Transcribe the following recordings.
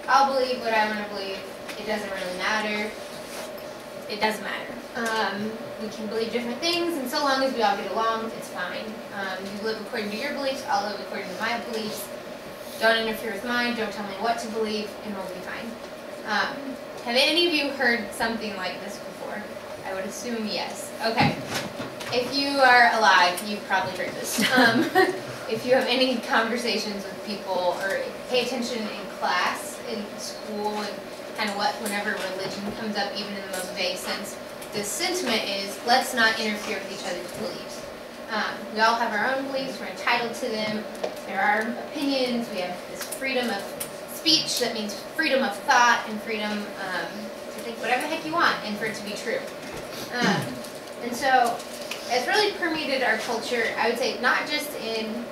I'll believe what I want to believe. It doesn't really matter. It doesn't matter. We can believe different things, and so long as we all get along, it's fine. You live according to your beliefs, I'll live according to my beliefs. Don't interfere with mine, don't tell me what to believe, and we'll be fine. Have any of you heard something like this before? I would assume yes. Okay. If you are alive, you've probably heard this. If you have any conversations with people or pay attention in class, in school, and kind of whenever religion comes up, even in the most vague sense, the sentiment is, let's not interfere with each other's beliefs. We all have our own beliefs, we're entitled to them, there are opinions, we have this freedom of speech, that means freedom of thought and freedom to think whatever the heck you want and for it to be true. And so it's really permeated our culture, I would say, not just in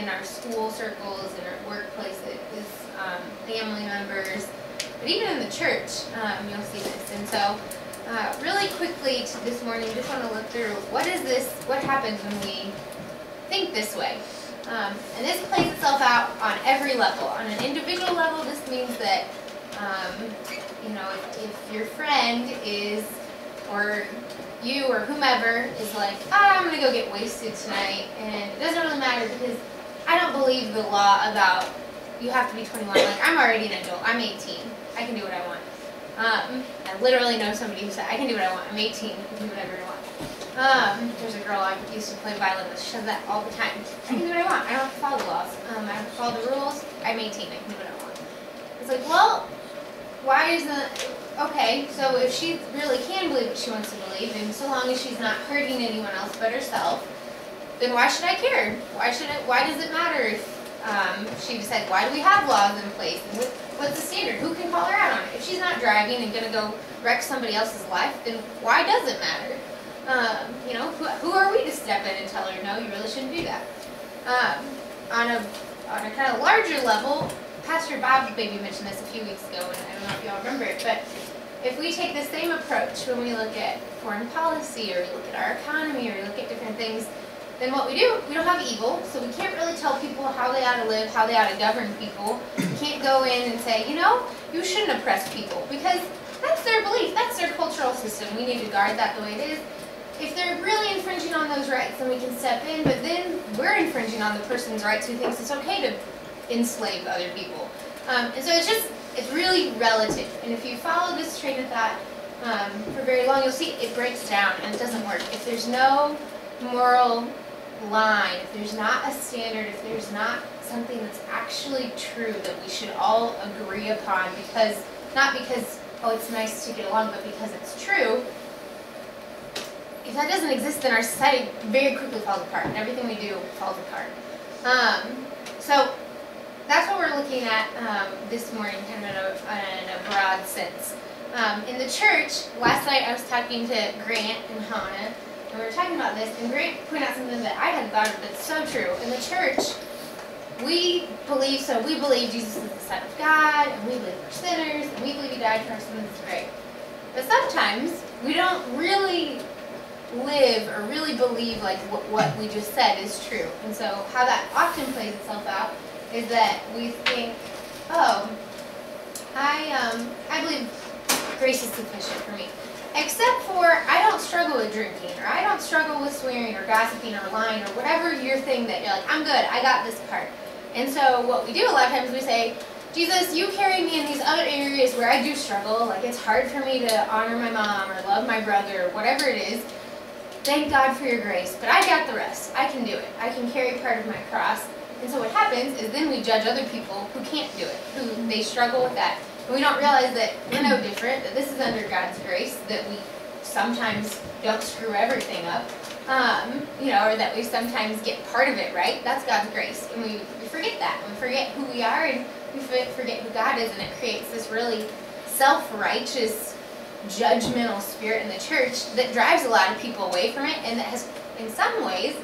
our school circles, in our workplaces, family members, but even in the church, you'll see this. And so really quickly this morning, just want to look through what happens when we think this way. And this plays itself out on every level. On an individual level, this means that, if your friend is, or you or whomever is like, I'm going to go get wasted tonight, and it doesn't really matter because I don't believe the law about you have to be 21. Like, I'm already an adult. I'm 18. I can do what I want. I literally know somebody who said, I can do what I want. I'm 18. I can do whatever I want. There's a girl I used to play violin with. She says that all the time. I can do what I want. I don't have to follow the laws. I don't have to follow the rules. I'm 18. I can do what I want. It's like, well, why isn't... Okay, so if she really can believe what she wants to believe, and so long as she's not hurting anyone else but herself, then why should I care? Why does it matter if she decides, why do we have laws in place? And what's the standard? Who can call her out on it? If she's not driving and going to go wreck somebody else's life, then why does it matter? Who are we to step in and tell her, no, you really shouldn't do that? On a kind of larger level, Pastor Bob maybe mentioned this a few weeks ago, and I don't know if y'all remember it, but if we take the same approach when we look at foreign policy, or we look at our economy, or we look at different things, then what we do, we don't have evil, so we can't really tell people how they ought to live, how they ought to govern people. We can't go in and say, you shouldn't oppress people, because that's their belief, that's their cultural system. We need to guard that the way it is. If they're really infringing on those rights, then we can step in, but then we're infringing on the person's rights who thinks it's okay to enslave other people. And so it's really relative. And if you follow this train of thought for very long, you'll see it breaks down and it doesn't work. If there's no moral line, if there's not a standard, if there's not something that's actually true that we should all agree upon, not because, oh, it's nice to get along, but because it's true, if that doesn't exist, then our society very quickly falls apart, and everything we do falls apart. So that's what we're looking at this morning, kind of in a broad sense. In the church, last night I was talking to Grant and Hannah, and we were talking about this, and Grant pointed out something that I hadn't thought of that's so true. In the church, we believe Jesus is the Son of God, and we believe we're sinners, and we believe He died for our sins. It's great. But sometimes we don't really live or really believe like what we just said is true. And so how that often plays itself out is that we think, oh, I believe grace is sufficient for me. Except for I don't struggle with drinking, or I don't struggle with swearing or gossiping or lying or whatever your thing that you're like, I'm good, I got this part. And so what we do a lot of times, we say, Jesus, you carry me in these other areas where I do struggle, like it's hard for me to honor my mom or love my brother or whatever it is. Thank God for your grace, but I got the rest. I can do it. I can carry part of my cross. And so what happens is then we judge other people who can't do it, who they struggle with that. And we don't realize that we're no different, that this is under God's grace, that we sometimes don't screw everything up, or that we sometimes get part of it right. That's God's grace. And we forget that. And we forget who we are, and we forget who God is, and it creates this really self-righteous, judgmental spirit in the church that drives a lot of people away from it, and that has, in some ways,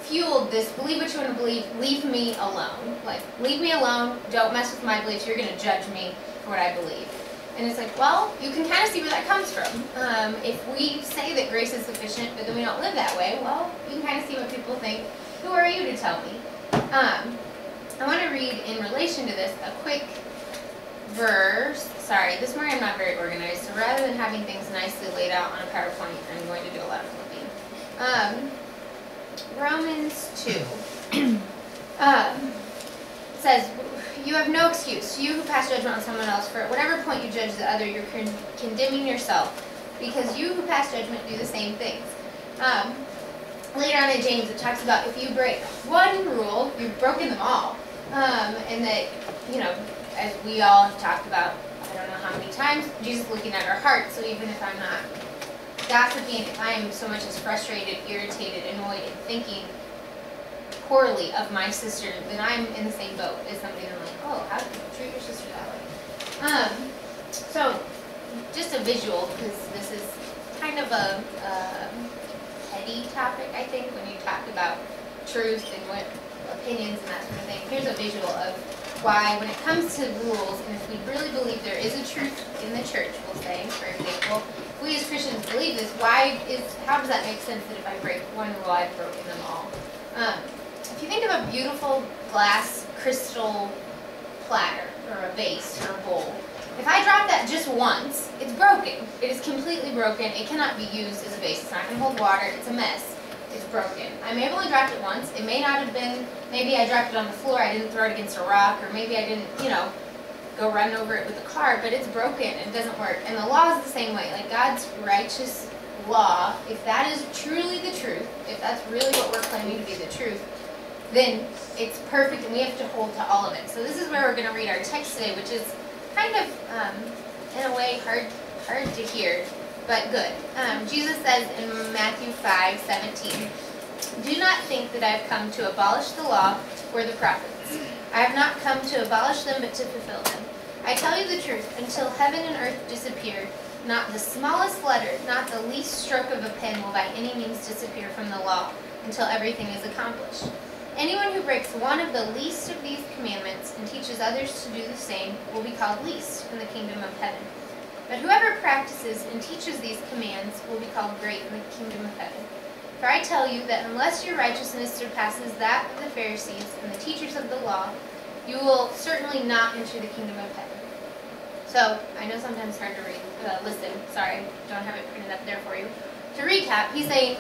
fueled this, believe what you want to believe, leave me alone. Like, leave me alone, don't mess with my beliefs, you're going to judge me for what I believe. And it's like, well, you can kind of see where that comes from. If we say that grace is sufficient, but then we don't live that way, well, you can kind of see what people think. Who are you to tell me? I want to read in relation to this a quick verse. Sorry, this morning I'm not very organized, so rather than having things nicely laid out on a PowerPoint, I'm going to do a lot of flipping. Romans 2 says, you have no excuse. You who pass judgment on someone else, for at whatever point you judge the other, you're condemning yourself, because you who pass judgment do the same things. Later on in James, it talks about if you break one rule, you've broken them all. And that, you know, as we all have talked about, I don't know how many times, Jesus looking at our hearts. So even if I'm not gossiping, if I am so much as frustrated, irritated, annoyed, and thinking poorly of my sister, then I'm in the same boat as somebody that's like, oh, how can you treat your sister that way? So just a visual, because this is kind of a heady topic, I think, when you talk about truth and what opinions and that sort of thing. Here's a visual of why, when it comes to rules, and if we really believe there is a truth in the church, we'll say, for example, if we as Christians believe this, how does that make sense that if I break one rule, I've broken them all? If you think of a beautiful glass crystal platter, or a vase, or a bowl, if I drop that just once, it's broken. It is completely broken. It cannot be used as a vase. It's not going to hold water. It's a mess. It's broken. I may have only dropped it once. It may not have been, maybe I dropped it on the floor, I didn't throw it against a rock, or maybe I didn't, go run over it with a car, but it's broken and it doesn't work. And the law is the same way. Like God's righteous law, if that is truly the truth, if that's really what we're claiming to be the truth, then it's perfect and we have to hold to all of it. So this is where we're going to read our text today, which is kind of, in a way, hard to hear, but good. Jesus says in Matthew 5:17, do not think that I have come to abolish the law or the prophets. I have not come to abolish them, but to fulfill them. I tell you the truth, until heaven and earth disappear, not the smallest letter, not the least stroke of a pen will by any means disappear from the law, until everything is accomplished. Anyone who breaks one of the least of these commandments and teaches others to do the same will be called least in the kingdom of heaven. But whoever practices and teaches these commands will be called great in the kingdom of heaven. For I tell you that unless your righteousness surpasses that of the Pharisees and the teachers of the law, you will certainly not enter the kingdom of heaven. So, I know sometimes it's hard to listen. Sorry, I don't have it printed up there for you. To recap, he's saying,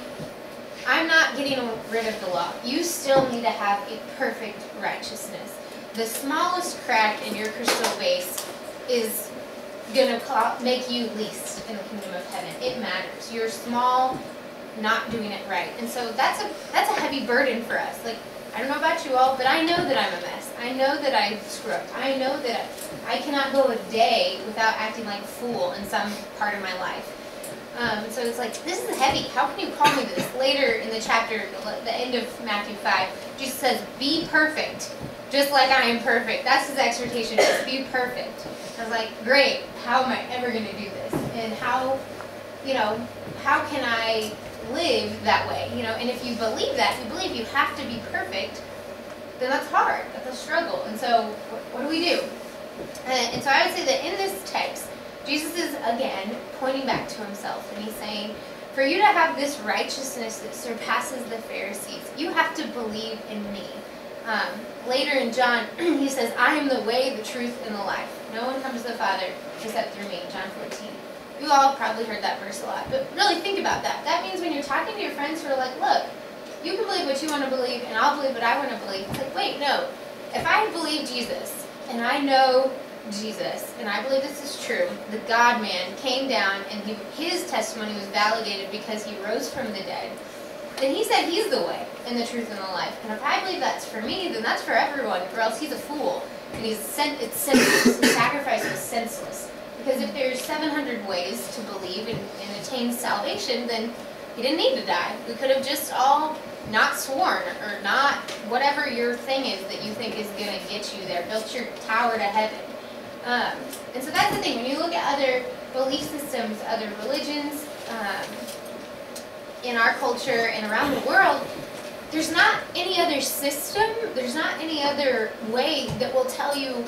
I'm not getting rid of the law. You still need to have a perfect righteousness. The smallest crack in your crystal vase is going to make you least in the kingdom of heaven. It matters. You're small, not doing it right. And so that's a heavy burden for us. Like, I don't know about you all, but I know that I'm a mess. I know that I screw up. I know that I cannot go a day without acting like a fool in some part of my life. So it's like, this is heavy. How can you call me this? Later in the chapter, the end of Matthew 5, Jesus says, be perfect, just like I am perfect. That's his exhortation, just be perfect. I was like, great, how am I ever going to do this? And how can I live that way? And if you believe that, you believe you have to be perfect, then that's hard. That's a struggle. And so what do we do? And so I would say that in this text, Jesus is, again, pointing back to himself, and he's saying, for you to have this righteousness that surpasses the Pharisees, you have to believe in me. Later in John, he says, I am the way, the truth, and the life. No one comes to the Father except through me, John 14. You all probably heard that verse a lot, but really think about that. That means when you're talking to your friends who are like, look, you can believe what you want to believe, and I'll believe what I want to believe. It's like, wait, no. If I believe Jesus, and I know Jesus, and I believe this is true, the God-man came down and his testimony was validated because he rose from the dead, then he said he's the way and the truth and the life. And if I believe that's for me, then that's for everyone, or else he's a fool. And it's senseless. His sacrifice was senseless. Because if there's 700 ways to believe and attain salvation, then he didn't need to die. We could have just all not sworn, or not whatever your thing is that you think is going to get you there, built your tower to heaven. And so that's the thing. When you look at other belief systems, other religions, in our culture and around the world, there's not any other system, there's not any other way that will tell you,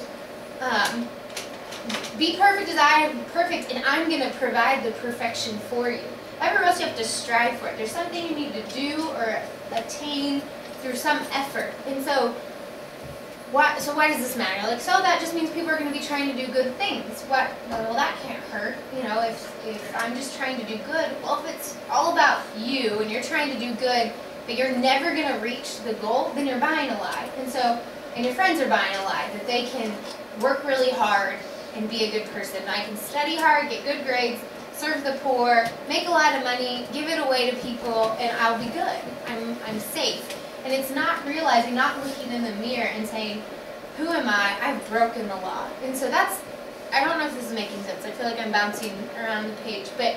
be perfect as I am perfect, and I'm going to provide the perfection for you. Everywhere else you have to strive for it. There's something you need to do or attain through some effort. And so So why does this matter? Like, so that just means people are going to be trying to do good things. What? Well, that can't hurt. You know, if I'm just trying to do good, well, if it's all about you and you're trying to do good, but you're never going to reach the goal, then you're buying a lie. And your friends are buying a lie, that they can work really hard and be a good person. I can study hard, get good grades, serve the poor, make a lot of money, give it away to people, and I'll be good. I'm safe. And it's not realizing, not looking in the mirror and saying, who am I? I've broken the law. And so I don't know if this is making sense. I feel like I'm bouncing around the page. But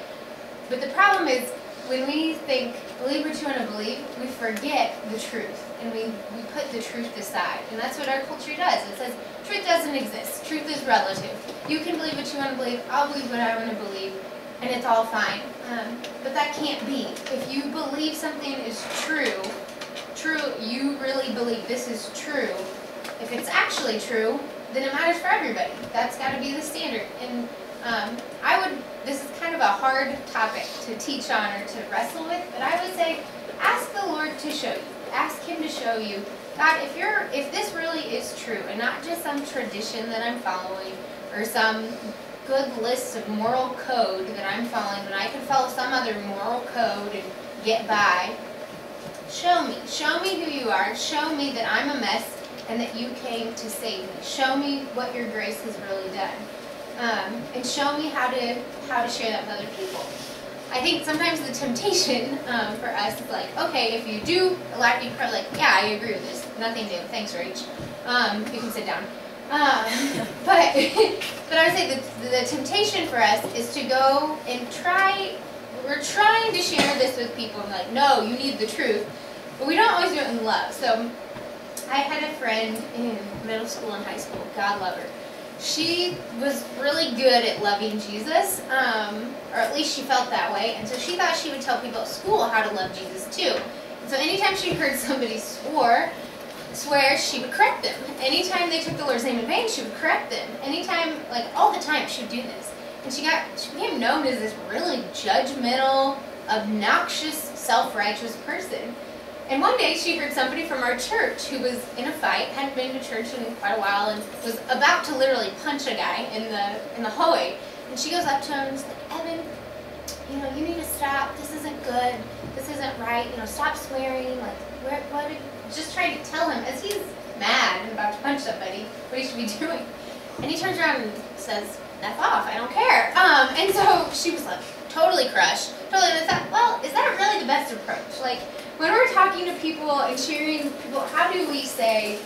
the problem is, when we think, believe what you want to believe, we forget the truth. And we put the truth aside. And that's what our culture does. It says, truth doesn't exist. Truth is relative. You can believe what you want to believe. I'll believe what I want to believe. And it's all fine. But that can't be. If you believe something is true, you really believe this is true. If it's actually true, then it matters for everybody. That's got to be the standard. And this is kind of a hard topic to teach on or to wrestle with, but I would say, ask the Lord to show you. Ask Him to show you, God, if this really is true, and not just some tradition that I'm following, or some good list of moral code that I'm following, but I can follow some other moral code and get by. Show me who you are. Show me that I'm a mess and that you came to save me. Show me what your grace has really done. And show me how to share that with other people. I think sometimes the temptation for us is like, okay, if you do, a lot of people are like, yeah, I agree with this. Nothing new. Thanks, Rach. You can sit down. But I would say the temptation for us is to go and we're trying to share this with people and like, no, you need the truth. But we don't always do it in love. So I had a friend in middle school and high school, God love her. She was really good at loving Jesus, or at least she felt that way. And so she thought she would tell people at school how to love Jesus too. And so anytime she heard somebody swear, she would correct them. Anytime they took the Lord's name in vain, she would correct them. Anytime, like all the time, she would do this. And she became known as this really judgmental, obnoxious, self-righteous person. And one day she heard somebody from our church who was in a fight, hadn't been to church in quite a while, and was about to literally punch a guy in the hallway. And she goes up to him and is like, Evan, you need to stop. This isn't good. This isn't right. Stop swearing. Like, just trying to tell him as he's mad and about to punch somebody what he should be doing. And he turns around and says, F off, I don't care. And so she was like totally crushed. Totally. And I thought, well, is that really the best approach? Like, when we're talking to people and cheering people, how do we say,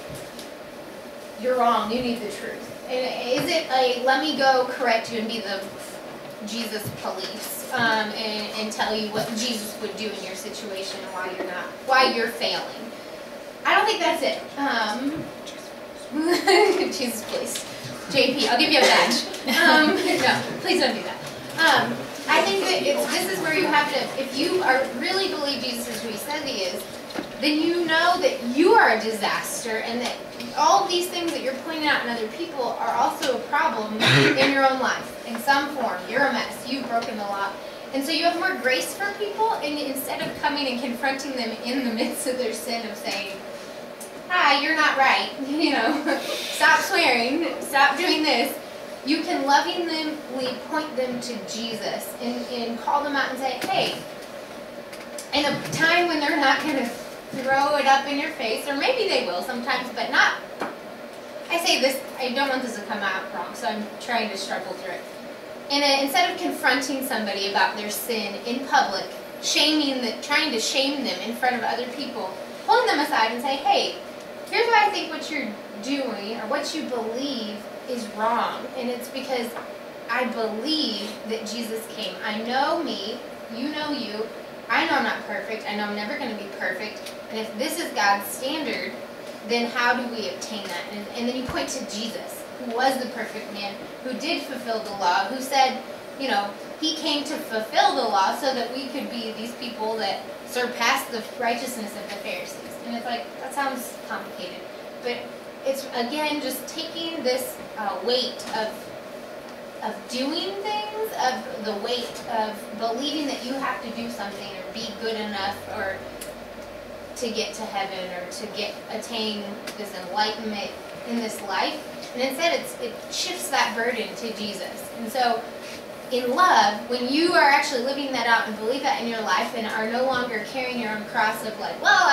you're wrong, you need the truth? And is it a, let me go correct you and be the Jesus police and tell you what Jesus would do in your situation and why you're failing? I don't think that's it. Jesus police. JP, I'll give you a badge. No, please don't do that. I think that this is where you have to, if you really believe Jesus is who He says He is, then you know that you are a disaster and that all of these things that you're pointing out in other people are also a problem in your own life. In some form, you're a mess. You've broken the law. And so you have more grace for people, and instead of coming and confronting them in the midst of their sin of saying, hi, you're not right, stop swearing, stop doing this, you can lovingly point them to Jesus and call them out and say, hey, in a time when they're not going to throw it up in your face, or maybe they will sometimes, but not, I say this, I don't want this to come out wrong, so I'm trying to struggle through it. And instead of confronting somebody about their sin in public, trying to shame them in front of other people, pulling them aside and say, hey, here's why I think what you're doing or what you believe is wrong. And it's because I believe that Jesus came. I know me, you know you. I know I'm not perfect. I know I'm never going to be perfect. And if this is God's standard, then how do we obtain that? And then you point to Jesus, who was the perfect man, who did fulfill the law, who said, He came to fulfill the law so that we could be these people that surpass the righteousness of the Pharisees. And it's like, that sounds complicated. But it's, again, just taking this weight of doing things, of the weight of believing that you have to do something or be good enough or to get to heaven or to attain this enlightenment. in this life, and instead it shifts that burden to Jesus. And so in love, when you are actually living that out and believe that in your life and are no longer carrying your own cross of like, well,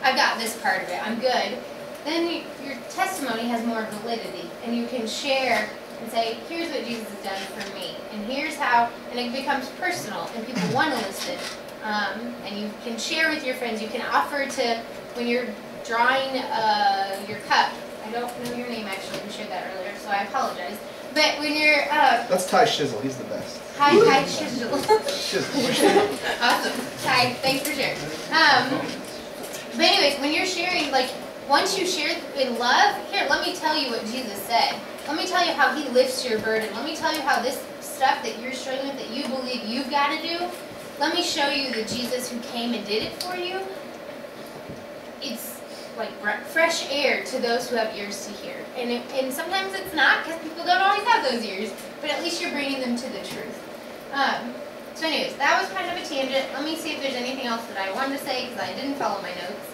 I've got this part of it, I'm good, then your testimony has more validity, and you can share and say, here's what Jesus has done for me, and here's how, and it becomes personal, and people want to listen. And you can share with your friends. You can offer to, when you're drawing your cup, I don't know your name actually, we shared that earlier, so I apologize. But when you're... That's Ty Shizzle, he's the best. Hi, Shizzle. Awesome. Ty, thanks for sharing. But anyways, when you're sharing, like, once you share in love, here, let me tell you what Jesus said. Let me tell you how he lifts your burden. Let me tell you how this stuff that you're struggling with, that you believe you've got to do, let me show you the Jesus who came and did it for you. It's like fresh air to those who have ears to hear. And sometimes it's not, because people don't always have those ears, but at least you're bringing them to the truth. So anyways, that was kind of a tangent. Let me see if there's anything else that I wanted to say, because I didn't follow my notes.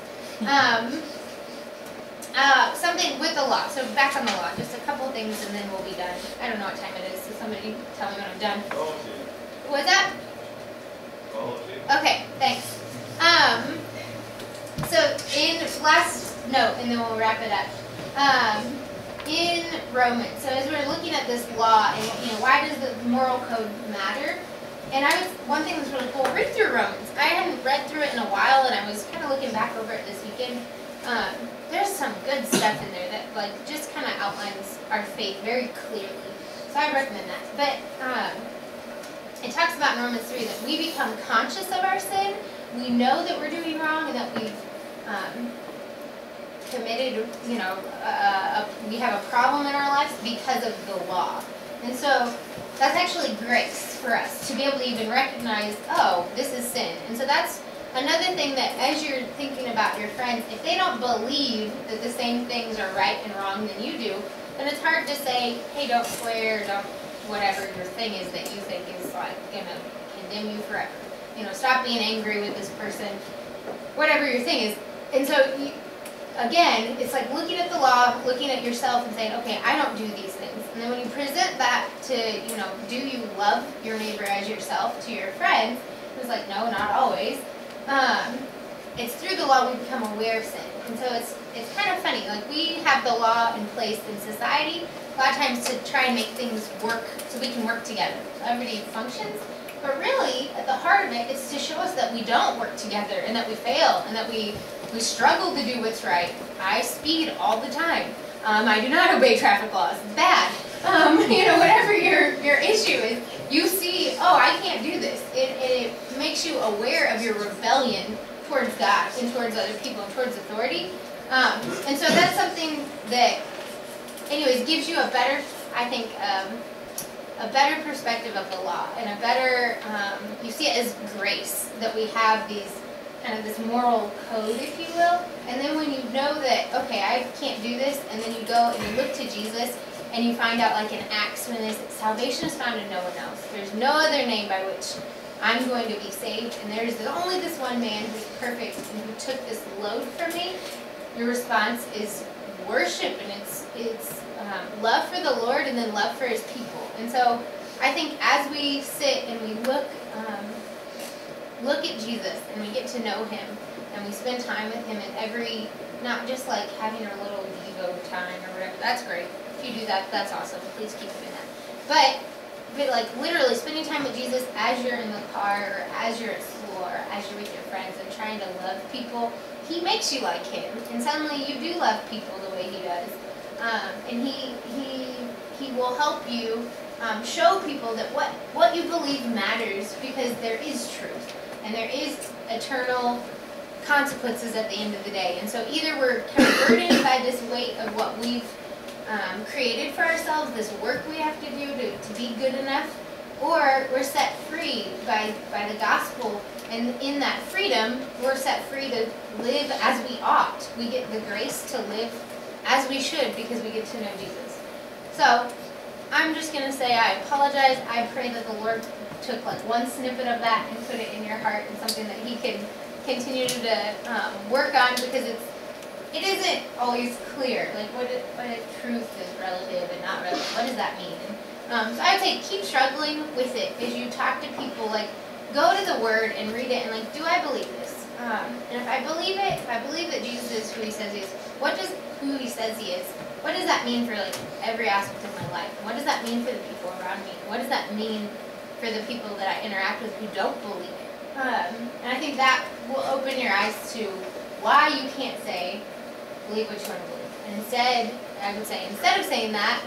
Something with the law. So back on the law, just a couple things and then we'll be done. I don't know what time it is, so somebody tell me when I'm done. What's that? Okay, thanks. So in last note, and then we'll wrap it up. In Romans, so as we're looking at this law, and why does the moral code matter? And one thing that's really cool, read through Romans. I hadn't read through it in a while, and I was kind of looking back over it this weekend. There's some good stuff in there that like just kind of outlines our faith very clearly. So I recommend that. But it talks about in Romans 3 that we become conscious of our sin. We know that we're doing wrong and that we've committed, we have a problem in our lives because of the law. And so that's actually grace for us to be able to even recognize, oh, this is sin. And so that's another thing that as you're thinking about your friends, if they don't believe that the same things are right and wrong than you do, then it's hard to say, hey, don't swear, don't whatever your thing is that you think is like going to condemn you forever. Stop being angry with this person, whatever your thing is. And so, again, it's like looking at the law, looking at yourself and saying, okay, I don't do these things. And then when you present that to, do you love your neighbor as yourself to your friends, it's like, no, not always. It's through the law we become aware of sin. And so it's kind of funny. Like, we have the law in place in society a lot of times to try and make things work so we can work together, so everybody functions. But really, at the heart of it, it's to show us that we don't work together and that we fail and that we struggle to do what's right. I speed all the time. I do not obey traffic laws. It's bad. Whatever your issue is, you see, oh, I can't do this. It makes you aware of your rebellion towards God and towards other people and towards authority. And so that's something that, anyways, gives you a better, I think, a better perspective of the law and a better, you see it as grace, that we have these kind of this moral code, if you will. And then when you know that, okay, I can't do this, and then you go and you look to Jesus and you find out, like in Acts, when they say, salvation is found in no one else. There's no other name by which I'm going to be saved, and there's only this one man who's perfect and who took this load from me. Your response is worship, and it's love for the Lord and then love for his people. And so I think as we sit and we look at Jesus and we get to know him and we spend time with him in every, not just like having our little Devo time or whatever, that's great. If you do that, that's awesome. Please keep doing that. But like literally spending time with Jesus as you're in the car or as you're at school or as you're with your friends and trying to love people, he makes you like him. And suddenly you do love people the way he does. And he will help you show people that what you believe matters, because there is truth and there is eternal consequences at the end of the day. And so either we're kind of burdened by this weight of what we've created for ourselves, this work we have to do to be good enough, or we're set free by the gospel, and in that freedom we're set free to live as we ought. We get the grace to live as we should because we get to know Jesus. So I'm just going to say I apologize. I pray that the Lord took like one snippet of that and put it in your heart and something that he can continue to work on, because it isn't always clear. Like, what if truth is relative and not relative? What does that mean? So I would say keep struggling with it as you talk to people. Like, go to the Word and read it and like, do I believe this? And if I believe it, if I believe that Jesus is who He says He is, what does who He says He is? What does that mean for like every aspect of my life? What does that mean for the people around me? What does that mean for the people that I interact with who don't believe it? And I think that will open your eyes to why you can't say, believe what you want to believe. And instead, I would say, instead of saying that,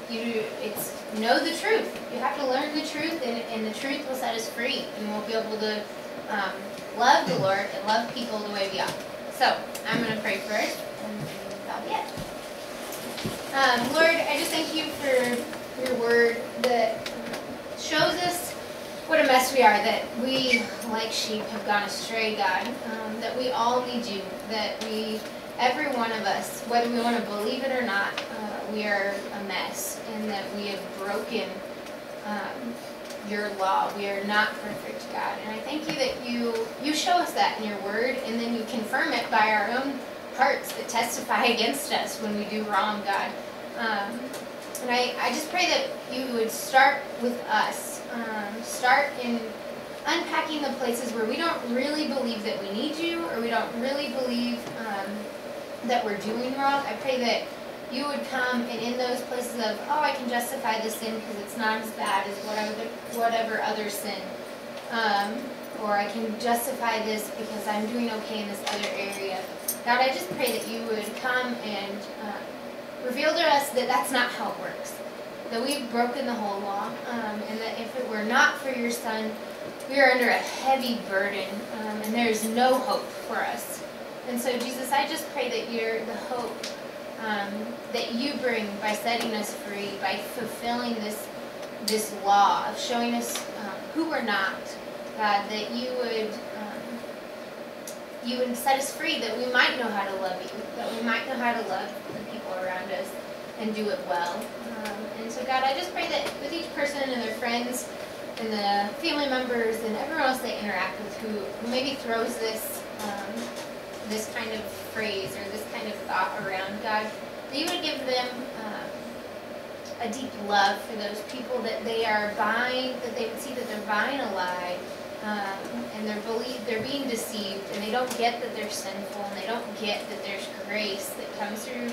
it's know the truth. You have to learn the truth, and the truth will set us free, and we'll be able to love the Lord and love people the way we are. So, I'm going to pray first, and that'll be it. Lord, I just thank you for your word that shows us what a mess we are, that we, like sheep, have gone astray, God, that we all need you, that every one of us, whether we want to believe it or not, we are a mess, and that we have broken your law. We are not perfect, God. And I thank you that you show us that in your word, and then you confirm it by our own hearts that testify against us when we do wrong, God. And I just pray that you would start with us. Start in unpacking the places where we don't really believe that we need you, or we don't really believe that we're doing wrong. I pray that you would come, and in those places of, oh, I can justify this sin because it's not as bad as whatever other sin, or I can justify this because I'm doing okay in this other area. God, I just pray that you would come and reveal to us that that's not how it works, that we've broken the whole law, and that if it were not for your Son, we are under a heavy burden, and there is no hope for us. And so, Jesus, I just pray that you're the hope that you bring by setting us free, by fulfilling this law of showing us who we're not, God, that you would set us free, that we might know how to love you, that we might know how to love the people around us and do it well. And so, God, I just pray that with each person and their friends and the family members and everyone else they interact with who maybe throws this kind of phrase or this kind of thought around, God, that you would give them a deep love for those people, that they are buying, that they would see that they're buying a lie, and they're being deceived, and they don't get that they're sinful, and they don't get that there's grace that comes through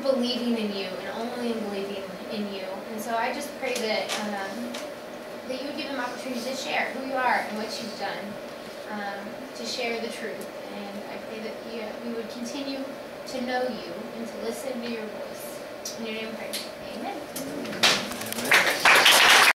believing in you, and only in believing in you. And so I just pray that you would give them opportunities to share who you are and what you've done, to share the truth. And I pray that we would continue to know you and to listen to your voice. In your name I pray.